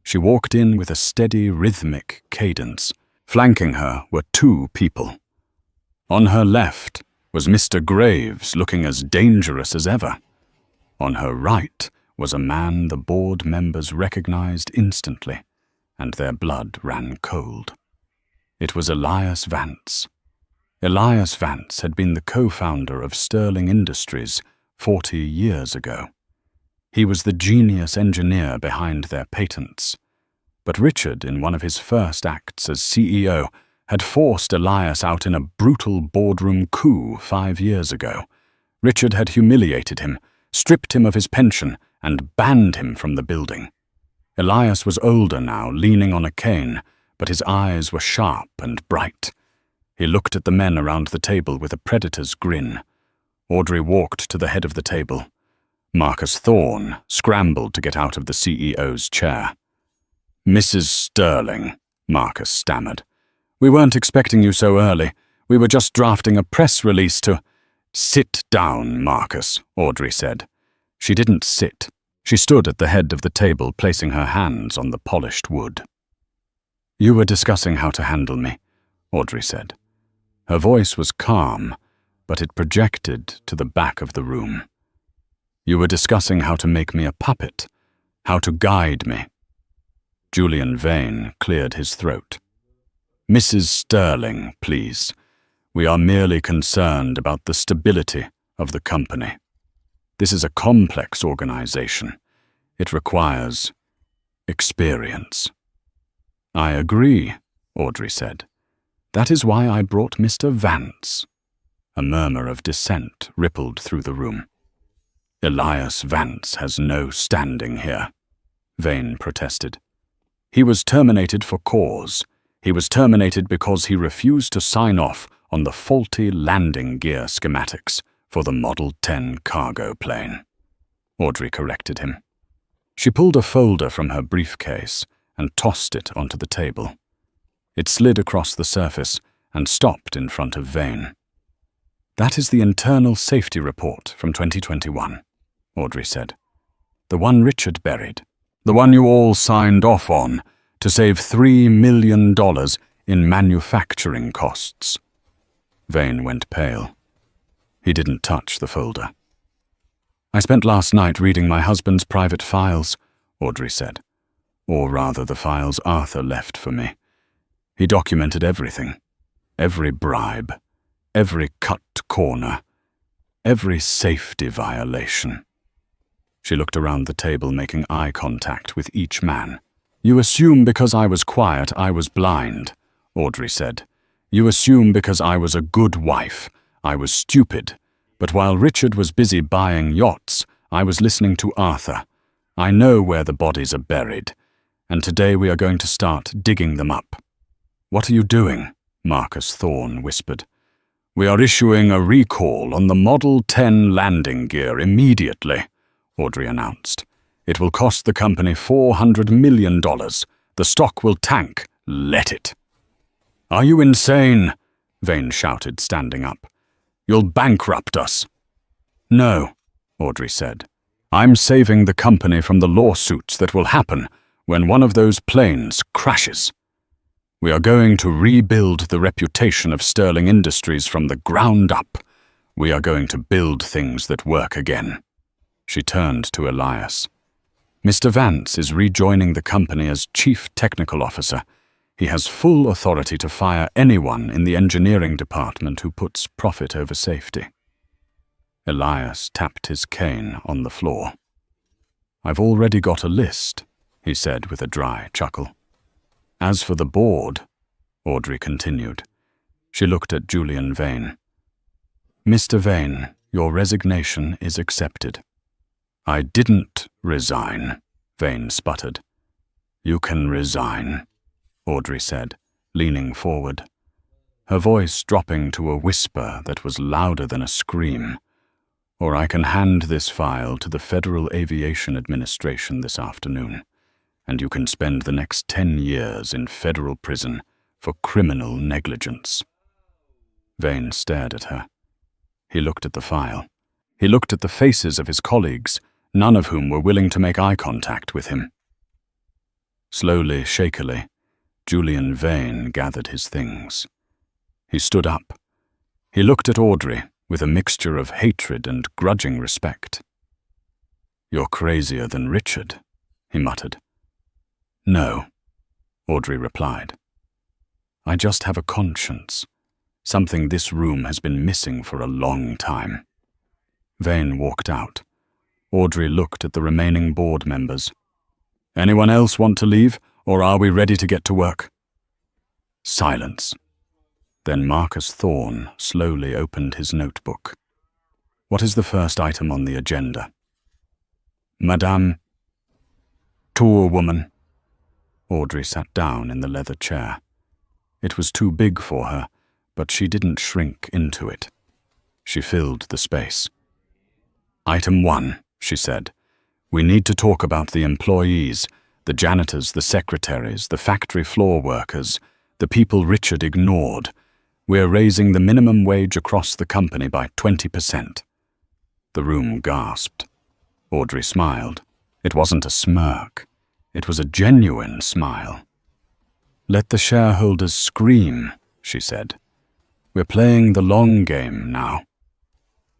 She walked in with a steady, rhythmic cadence. Flanking her were two people. On her left was Mr. Graves, looking as dangerous as ever. On her right was a man the board members recognized instantly, and their blood ran cold. It was Elias Vance. Elias Vance had been the co-founder of Sterling Industries 40 years ago. He was the genius engineer behind their patents. But Richard, in one of his first acts as CEO, had forced Elias out in a brutal boardroom coup 5 years ago. Richard had humiliated him, stripped him of his pension, and banned him from the building. Elias was older now, leaning on a cane, but his eyes were sharp and bright. He looked at the men around the table with a predator's grin. Audrey walked to the head of the table. Marcus Thorne scrambled to get out of the CEO's chair. "Mrs. Sterling," Marcus stammered. "We weren't expecting you so early. We were just drafting a press release to—" "Sit down, Marcus," Audrey said. She didn't sit. She stood at the head of the table, placing her hands on the polished wood. "You were discussing how to handle me," Audrey said. Her voice was calm, but it projected to the back of the room. "You were discussing how to make me a puppet, how to guide me." Julian Vane cleared his throat. "Mrs. Sterling, please. We are merely concerned about the stability of the company. This is a complex organization. It requires experience." "I agree," Audrey said. "That is why I brought Mr. Vance." A murmur of dissent rippled through the room. "Elias Vance has no standing here," Vane protested. "He was terminated for cause. He was terminated because he refused to sign off on the faulty landing gear schematics for the Model 10 cargo plane." Audrey corrected him. She pulled a folder from her briefcase and tossed it onto the table. It slid across the surface and stopped in front of Vane. "That is the internal safety report from 2021, Audrey said. "The one Richard buried. The one you all signed off on to save $3 million in manufacturing costs." Vane went pale. He didn't touch the folder. "I spent last night reading my husband's private files," Audrey said. "Or rather, the files Arthur left for me. He documented everything. Every bribe. Every cut corner. Every safety violation." She looked around the table, making eye contact with each man. "You assume because I was quiet I was blind," Audrey said. "You assume because I was a good wife I was stupid. But while Richard was busy buying yachts, I was listening to Arthur. I know where the bodies are buried, and today we are going to start digging them up." "What are you doing?" Marcus Thorne whispered. "We are issuing a recall on the Model 10 landing gear immediately," Audrey announced. "It will cost the company $400 million. The stock will tank. Let it." "Are you insane?" Vane shouted, standing up. "You'll bankrupt us." "No," Audrey said. "I'm saving the company from the lawsuits that will happen when one of those planes crashes. We are going to rebuild the reputation of Sterling Industries from the ground up, We are going to build things that work again." She turned to Elias. "Mr. Vance is rejoining the company as Chief Technical Officer. He has full authority to fire anyone in the engineering department who puts profit over safety." Elias tapped his cane on the floor. "I've already got a list," he said with a dry chuckle. "As for the board," Audrey continued. She looked at Julian Vane. "Mr. Vane, your resignation is accepted." "I didn't resign," Vane sputtered. "You can resign," Audrey said, leaning forward, her voice dropping to a whisper that was louder than a scream. "Or I can hand this file to the Federal Aviation Administration this afternoon, and you can spend the next 10 years in federal prison for criminal negligence." Vane stared at her. He looked at the file. He looked at the faces of his colleagues, none of whom were willing to make eye contact with him. Slowly, shakily, Julian Vane gathered his things. He stood up. He looked at Audrey with a mixture of hatred and grudging respect. "You're crazier than Richard," he muttered. "No," Audrey replied. "I just have a conscience, something this room has been missing for a long time." Vane walked out. Audrey looked at the remaining board members. "Anyone else want to leave, or are we ready to get to work?" Silence. Then Marcus Thorne slowly opened his notebook. "What is the first item on the agenda?" "Madame." "Tall woman." Audrey sat down in the leather chair. It was too big for her, but she didn't shrink into it. She filled the space. "Item 1, she said. "We need to talk about the employees, the janitors, the secretaries, the factory floor workers, the people Richard ignored. We're raising the minimum wage across the company by 20%. The room gasped. Audrey smiled. It wasn't a smirk. It was a genuine smile. "Let the shareholders scream," she said. "We're playing the long game now."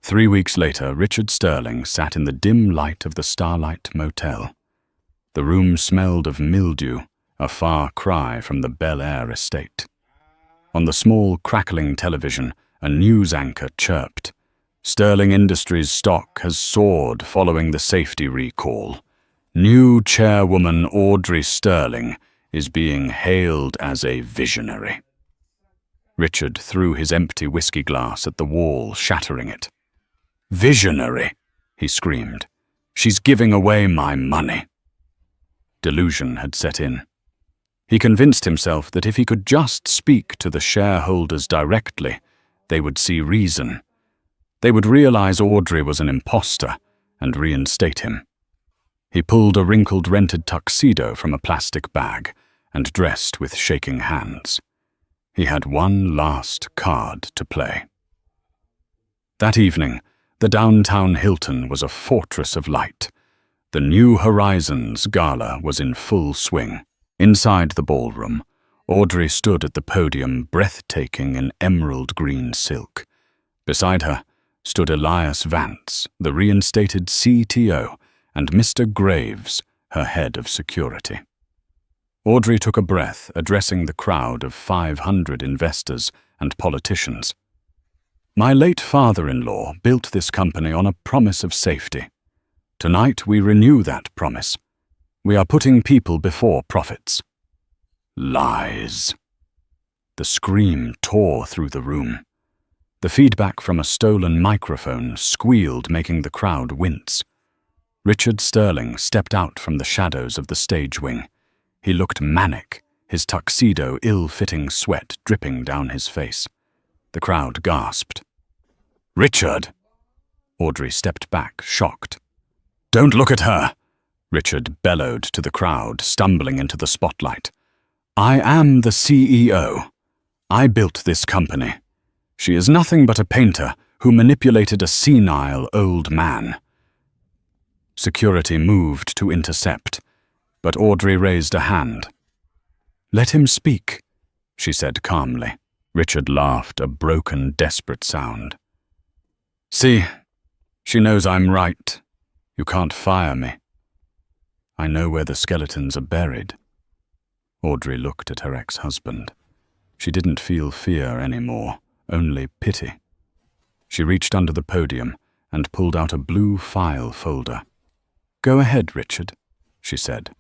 3 weeks later, Richard Sterling sat in the dim light of the Starlight Motel. The room smelled of mildew, a far cry from the Bel Air estate. On the small, crackling television, a news anchor chirped. "Sterling Industries stock has soared following the safety recall. New chairwoman Audrey Sterling is being hailed as a visionary." Richard threw his empty whiskey glass at the wall, shattering it. "Visionary," he screamed. "She's giving away my money." Delusion had set in. He convinced himself that if he could just speak to the shareholders directly, they would see reason. They would realize Audrey was an imposter and reinstate him. He pulled a wrinkled rented tuxedo from a plastic bag and dressed with shaking hands. He had one last card to play. That evening, the downtown Hilton was a fortress of light. The New Horizons gala was in full swing. Inside the ballroom, Audrey stood at the podium, breathtaking in emerald green silk. Beside her stood Elias Vance, the reinstated CTO, and Mr. Graves, her head of security. Audrey took a breath, addressing the crowd of 500 investors and politicians. "My late father-in-law built this company on a promise of safety. Tonight we renew that promise. We are putting people before profits." Lies. The scream tore through the room. The feedback from a stolen microphone squealed, making the crowd wince. Richard Sterling stepped out from the shadows of the stage wing. He looked manic, his tuxedo ill-fitting sweat dripping down his face. The crowd gasped. "Richard!" Audrey stepped back, shocked. "Don't look at her!" Richard bellowed to the crowd, stumbling into the spotlight. "I am the CEO. I built this company. She is nothing but a painter who manipulated a senile old man." Security moved to intercept, but Audrey raised a hand. "Let him speak," she said calmly. Richard laughed, a broken, desperate sound. See, she knows I'm right. You can't fire me. I know where the skeletons are buried. Audrey looked at her ex-husband. She didn't feel fear anymore, only pity. She reached under the podium and pulled out a blue file folder. "Go ahead, Richard," she said.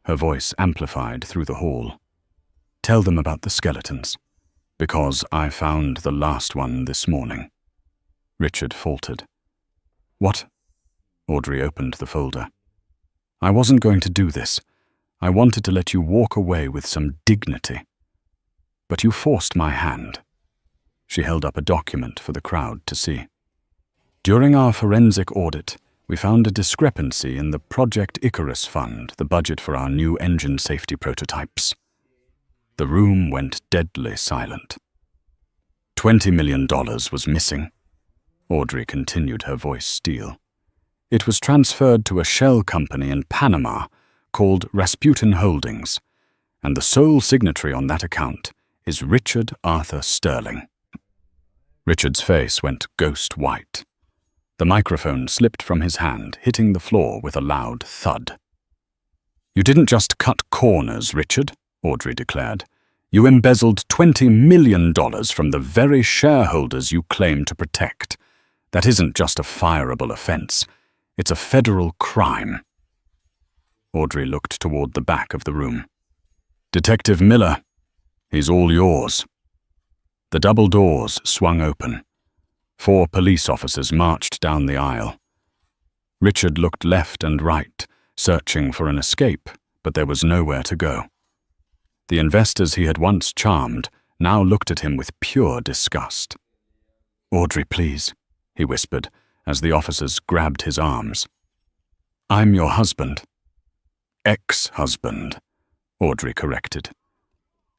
Her voice amplified through the hall. "Tell them about the skeletons, because I found the last one this morning." Richard faltered. "What?" Audrey opened the folder. "I wasn't going to do this. I wanted to let you walk away with some dignity. But you forced my hand." She held up a document for the crowd to see. "During our forensic audit, we found a discrepancy in the Project Icarus Fund, the budget for our new engine safety prototypes." The room went deadly silent. $20 million was missing. Audrey continued, her voice steel. "It was transferred to a shell company in Panama called Rasputin Holdings, and the sole signatory on that account is Richard Arthur Sterling." Richard's face went ghost white. The microphone slipped from his hand, hitting the floor with a loud thud. "You didn't just cut corners, Richard," Audrey declared. "You embezzled $20 million from the very shareholders you claim to protect. That isn't just a fireable offense. It's a federal crime." Audrey looked toward the back of the room. "Detective Miller, he's all yours." The double doors swung open. 4 police officers marched down the aisle. Richard looked left and right, searching for an escape, but there was nowhere to go. The investors he had once charmed now looked at him with pure disgust. "Audrey, please," he whispered, as the officers grabbed his arms. "I'm your husband." "Ex-husband," Audrey corrected.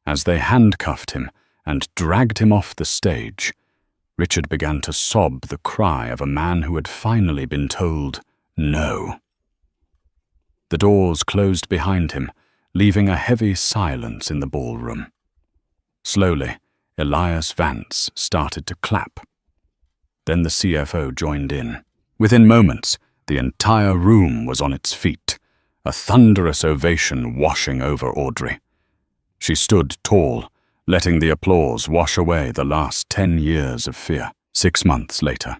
As they handcuffed him and dragged him off the stage, Richard began to sob the cry of a man who had finally been told no. The doors closed behind him, leaving a heavy silence in the ballroom. Slowly, Elias Vance started to clap. Then the CFO joined in. Within moments, the entire room was on its feet, a thunderous ovation washing over Audrey. She stood tall, letting the applause wash away the last 10 years of fear. 6 months later.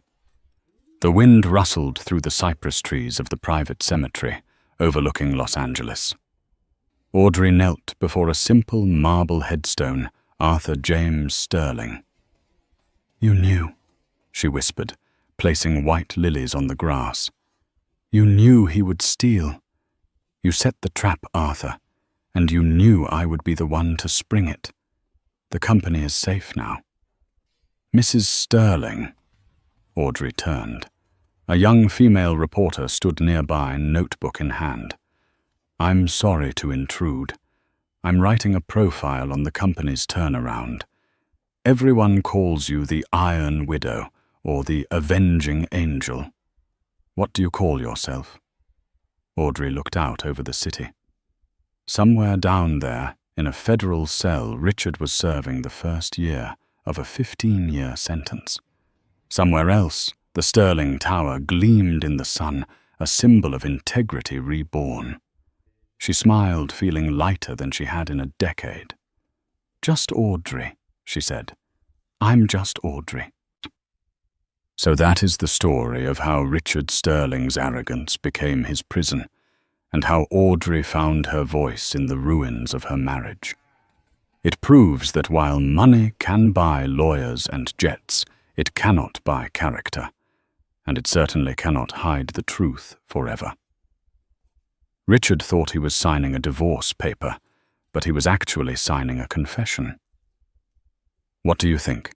The wind rustled through the cypress trees of the private cemetery overlooking Los Angeles. Audrey knelt before a simple marble headstone, Arthur James Sterling. "You knew," she whispered, placing white lilies on the grass. "You knew he would steal. You set the trap, Arthur, and you knew I would be the one to spring it. The company is safe now." "Mrs. Sterling." Audrey turned. A young female reporter stood nearby, notebook in hand. "I'm sorry to intrude. I'm writing a profile on the company's turnaround. Everyone calls you the Iron Widow or the Avenging Angel. What do you call yourself?" Audrey looked out over the city. Somewhere down there, in a federal cell, Richard was serving the first year of a 15-year sentence. Somewhere else, the Sterling Tower gleamed in the sun, a symbol of integrity reborn. She smiled, feeling lighter than she had in a decade. "Just Audrey," she said. "I'm just Audrey." So that is the story of how Richard Sterling's arrogance became his prison, and how Audrey found her voice in the ruins of her marriage. It proves that while money can buy lawyers and jets, it cannot buy character, and it certainly cannot hide the truth forever. Richard thought he was signing a divorce paper, but he was actually signing a confession. What do you think?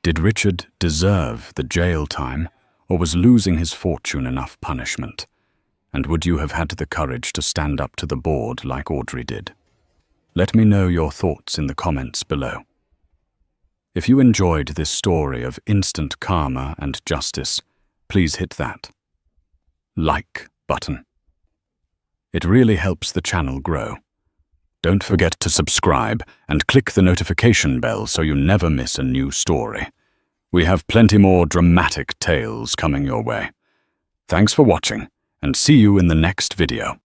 Did Richard deserve the jail time, or was losing his fortune enough punishment? And would you have had the courage to stand up to the board like Audrey did? Let me know your thoughts in the comments below. If you enjoyed this story of instant karma and justice, please hit that like button. It really helps the channel grow. Don't forget to subscribe and click the notification bell so you never miss a new story. We have plenty more dramatic tales coming your way. Thanks for watching, and see you in the next video.